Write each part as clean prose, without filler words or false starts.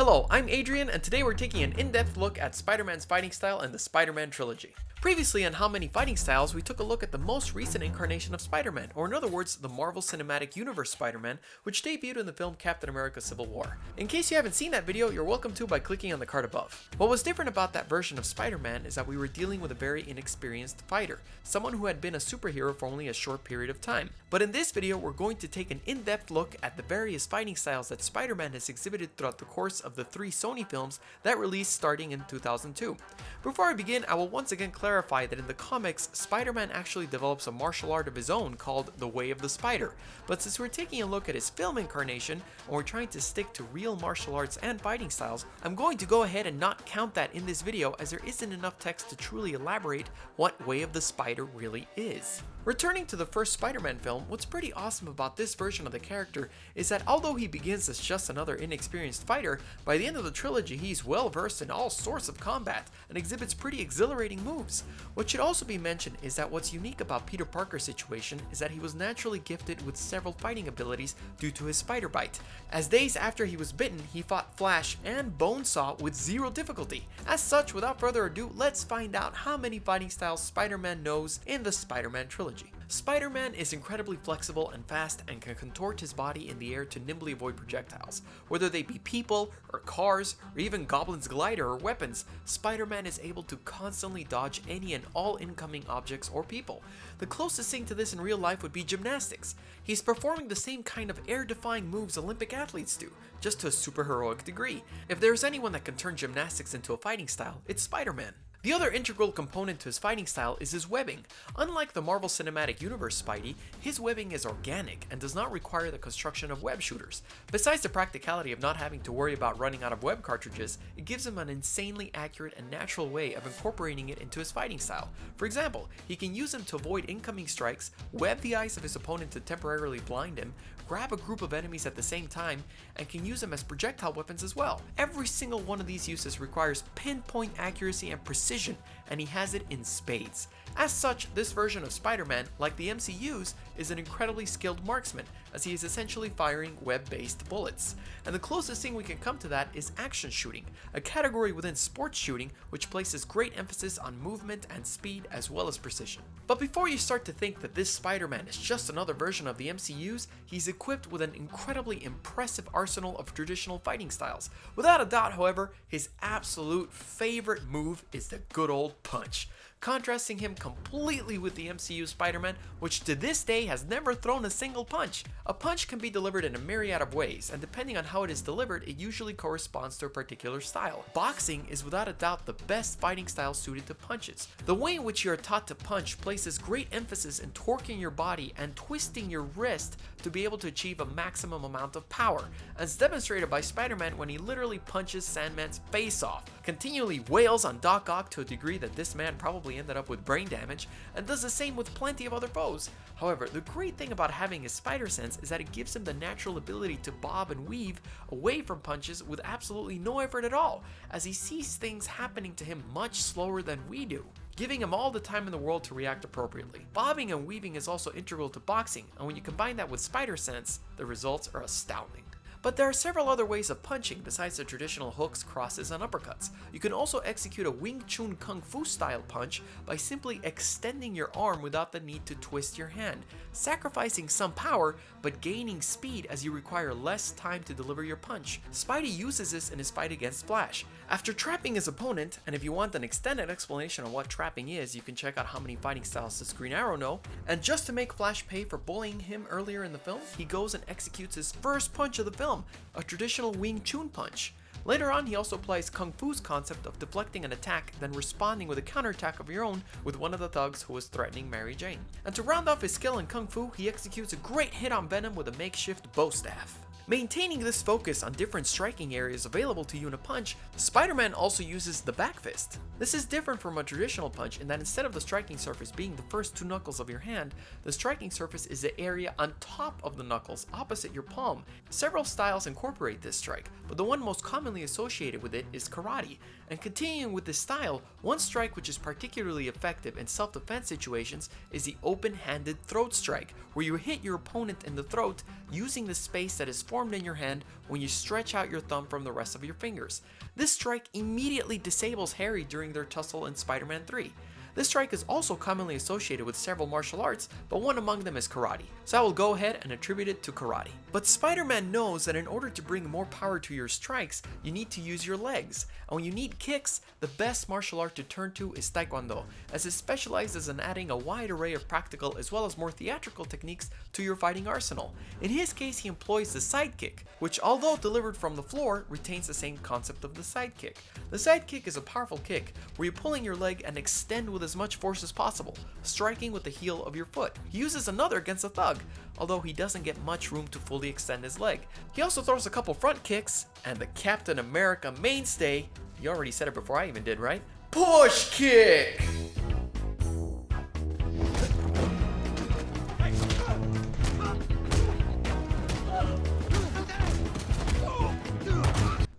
Hello, I'm Adrian, and today we're taking an in-depth look at Spider-Man's fighting style in the Spider-Man Trilogy. Previously on How Many Fighting Styles, we took a look at the most recent incarnation of Spider-Man, or in other words, the Marvel Cinematic Universe Spider-Man, which debuted in the film Captain America Civil War. In case you haven't seen that video, you're welcome to by clicking on the card above. What was different about that version of Spider-Man is that we were dealing with a very inexperienced fighter, someone who had been a superhero for only a short period of time. But in this video, we're going to take an in-depth look at the various fighting styles that Spider-Man has exhibited throughout the course of the 3 Sony films that released starting in 2002. Before I begin, I will once again clarify that in the comics, Spider-Man actually develops a martial art of his own called the Way of the Spider. But since we're taking a look at his film incarnation, and we're trying to stick to real martial arts and fighting styles, I'm going to go ahead and not count that in this video as there isn't enough text to truly elaborate what Way of the Spider really is. Returning to the first Spider-Man film, what's pretty awesome about this version of the character is that although he begins as just another inexperienced fighter, by the end of the trilogy he's well versed in all sorts of combat and exhibits pretty exhilarating moves. What should also be mentioned is that what's unique about Peter Parker's situation is that he was naturally gifted with several fighting abilities due to his spider bite. As days after he was bitten, he fought Flash and Bonesaw with zero difficulty. As such, without further ado, let's find out how many fighting styles Spider-Man knows in the Spider-Man trilogy. Spider-Man is incredibly flexible and fast and can contort his body in the air to nimbly avoid projectiles. Whether they be people, or cars, or even Goblin's glider or weapons, Spider-Man is able to constantly dodge any and all incoming objects or people. The closest thing to this in real life would be gymnastics. He's performing the same kind of air-defying moves Olympic athletes do, just to a superheroic degree. If there's anyone that can turn gymnastics into a fighting style, it's Spider-Man. The other integral component to his fighting style is his webbing. Unlike the Marvel Cinematic Universe Spidey, his webbing is organic and does not require the construction of web shooters. Besides the practicality of not having to worry about running out of web cartridges, it gives him an insanely accurate and natural way of incorporating it into his fighting style. For example, he can use them to avoid incoming strikes, web the eyes of his opponent to temporarily blind him, grab a group of enemies at the same time, and can use them as projectile weapons as well. Every single one of these uses requires pinpoint accuracy and precision, and he has it in spades. As such, this version of Spider-Man, like the MCU's, is an incredibly skilled marksman, as he is essentially firing web-based bullets. And the closest thing we can come to that is action shooting, a category within sports shooting which places great emphasis on movement and speed as well as precision. But before you start to think that this Spider-Man is just another version of the MCU's, he's equipped with an incredibly impressive arsenal of traditional fighting styles. Without a doubt, however, his absolute favorite move is the good old punch, contrasting him completely with the MCU Spider-Man, which to this day has never thrown a single punch. A punch can be delivered in a myriad of ways, and depending on how it is delivered, it usually corresponds to a particular style. Boxing is without a doubt the best fighting style suited to punches. The way in which you are taught to punch places great emphasis in torquing your body and twisting your wrist to be able to achieve a maximum amount of power, as demonstrated by Spider-Man when he literally punches Sandman's face off, continually wails on Doc Ock to a degree that this man probably ended up with brain damage, and does the same with plenty of other foes. However, the great thing about having his spider sense is that it gives him the natural ability to bob and weave away from punches with absolutely no effort at all, as he sees things happening to him much slower than we do, giving him all the time in the world to react appropriately. Bobbing and weaving is also integral to boxing, and when you combine that with spider sense, the results are astounding. But there are several other ways of punching besides the traditional hooks, crosses, and uppercuts. You can also execute a Wing Chun Kung Fu style punch by simply extending your arm without the need to twist your hand, sacrificing some power but gaining speed as you require less time to deliver your punch. Spidey uses this in his fight against Flash. After trapping his opponent, and if you want an extended explanation on what trapping is, you can check out How Many Fighting Styles Does Green Arrow Know, and just to make Flash pay for bullying him earlier in the film, he goes and executes his first punch of the film, a traditional Wing Chun punch. Later on, he also applies Kung Fu's concept of deflecting an attack, then responding with a counterattack of your own with one of the thugs who was threatening Mary Jane. And to round off his skill in Kung Fu, he executes a great hit on Venom with a makeshift bow staff. Maintaining this focus on different striking areas available to you in a punch, Spider-Man also uses the back fist. This is different from a traditional punch in that instead of the striking surface being the first 2 knuckles of your hand, the striking surface is the area on top of the knuckles opposite your palm. Several styles incorporate this strike, but the one most commonly associated with it is karate. And continuing with this style, one strike which is particularly effective in self-defense situations is the open-handed throat strike, where you hit your opponent in the throat using the space that is formed formed in your hand when you stretch out your thumb from the rest of your fingers. This strike immediately disables Harry during their tussle in Spider-Man 3. This strike is also commonly associated with several martial arts, but one among them is karate, so I will go ahead and attribute it to karate. But Spider-Man knows that in order to bring more power to your strikes, you need to use your legs, and when you need kicks, the best martial art to turn to is Taekwondo, as it specializes in adding a wide array of practical as well as more theatrical techniques to your fighting arsenal. In his case, he employs the side kick, which although delivered from the floor, retains the same concept of the side kick. The side kick is a powerful kick where you pull in your leg and extend with as much force as possible, striking with the heel of your foot. He uses another against a thug, although he doesn't get much room to fully extend his leg. He also throws a couple front kicks, and the Captain America mainstay, you already said it before I even did, right? Push kick!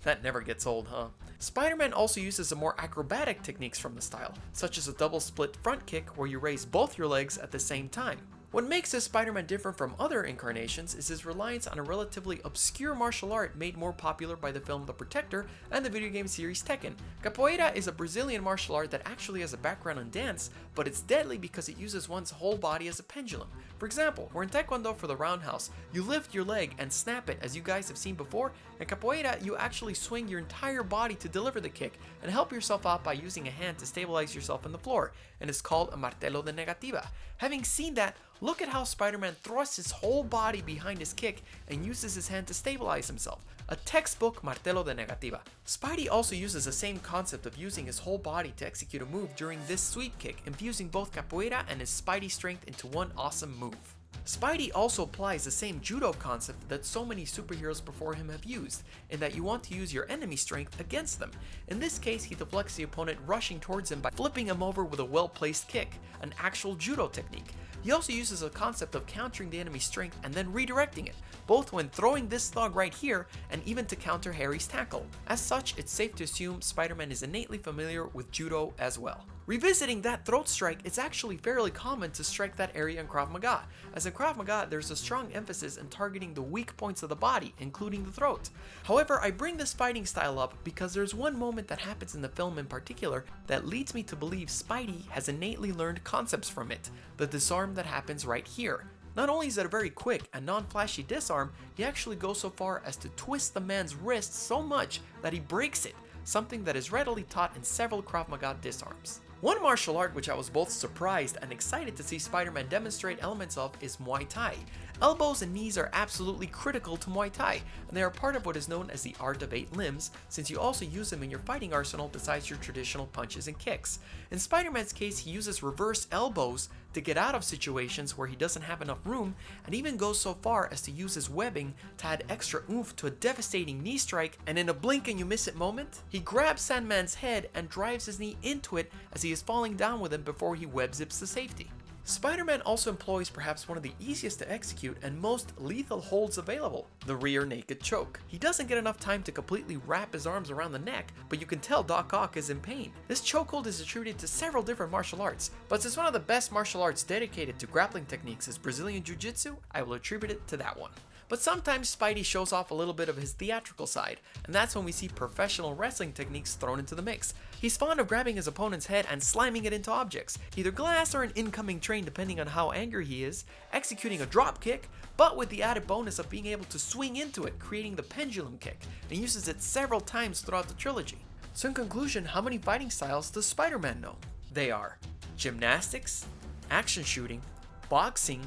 That never gets old, huh? Spider-Man also uses some more acrobatic techniques from the style, such as a double split front kick where you raise both your legs at the same time. What makes this Spider-Man different from other incarnations is his reliance on a relatively obscure martial art made more popular by the film The Protector and the video game series Tekken. Capoeira is a Brazilian martial art that actually has a background in dance, but it's deadly because it uses one's whole body as a pendulum. For example, where in Taekwondo for the roundhouse, you lift your leg and snap it as you guys have seen before, in Capoeira you actually swing your entire body to deliver the kick and help yourself out by using a hand to stabilize yourself on the floor, and it's called a martelo de negativa. Having seen that, look at how Spider-Man thrusts his whole body behind his kick and uses his hand to stabilize himself. A textbook martelo de negativa. Spidey also uses the same concept of using his whole body to execute a move during this sweep kick, infusing both capoeira and his Spidey strength into one awesome move. Spidey also applies the same judo concept that so many superheroes before him have used, in that you want to use your enemy strength against them. In this case, he deflects the opponent rushing towards him by flipping him over with a well-placed kick, an actual judo technique. He also uses a concept of countering the enemy's strength and then redirecting it, both when throwing this thug right here and even to counter Harry's tackle. As such, it's safe to assume Spider-Man is innately familiar with judo as well. Revisiting that throat strike, it's actually fairly common to strike that area in Krav Maga, as in Krav Maga there's a strong emphasis in targeting the weak points of the body, including the throat. However, I bring this fighting style up because there's one moment that happens in the film in particular that leads me to believe Spidey has innately learned concepts from it, the disarm that happens right here. Not only is it a very quick and non-flashy disarm, he actually goes so far as to twist the man's wrist so much that he breaks it, something that is readily taught in several Krav Maga disarms. One martial art which I was both surprised and excited to see Spider-Man demonstrate elements of is Muay Thai. Elbows and knees are absolutely critical to Muay Thai, and they are part of what is known as the art of 8 limbs, since you also use them in your fighting arsenal besides your traditional punches and kicks. In Spider-Man's case, he uses reverse elbows to get out of situations where he doesn't have enough room, and even goes so far as to use his webbing to add extra oomph to a devastating knee strike, and in a blink and you miss it moment, he grabs Sandman's head and drives his knee into it as he is falling down with him before he web zips to safety. Spider-Man also employs perhaps one of the easiest to execute and most lethal holds available, the rear naked choke. He doesn't get enough time to completely wrap his arms around the neck, but you can tell Doc Ock is in pain. This chokehold is attributed to several different martial arts, but since one of the best martial arts dedicated to grappling techniques is Brazilian Jiu-Jitsu, I will attribute it to that one. But sometimes Spidey shows off a little bit of his theatrical side, and that's when we see professional wrestling techniques thrown into the mix. He's fond of grabbing his opponent's head and slamming it into objects, either glass or an incoming train depending on how angry he is, executing a drop kick, but with the added bonus of being able to swing into it, creating the pendulum kick, and he uses it several times throughout the trilogy. So in conclusion, how many fighting styles does Spider-Man know? They are gymnastics, action shooting, boxing,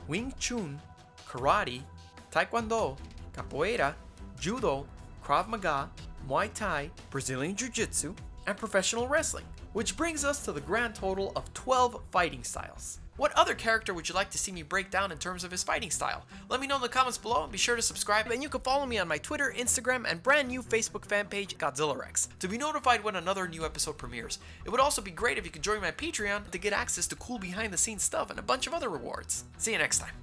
Wing Chun, karate, Taekwondo, Capoeira, Judo, Krav Maga, Muay Thai, Brazilian Jiu-Jitsu, and professional wrestling, which brings us to the grand total of 12 fighting styles. What other character would you like to see me break down in terms of his fighting style? Let me know in the comments below and be sure to subscribe, and you can follow me on my Twitter, Instagram, and brand new Facebook fan page, Godzillarex, to be notified when another new episode premieres. It would also be great if you could join my Patreon to get access to cool behind the scenes stuff and a bunch of other rewards. See you next time.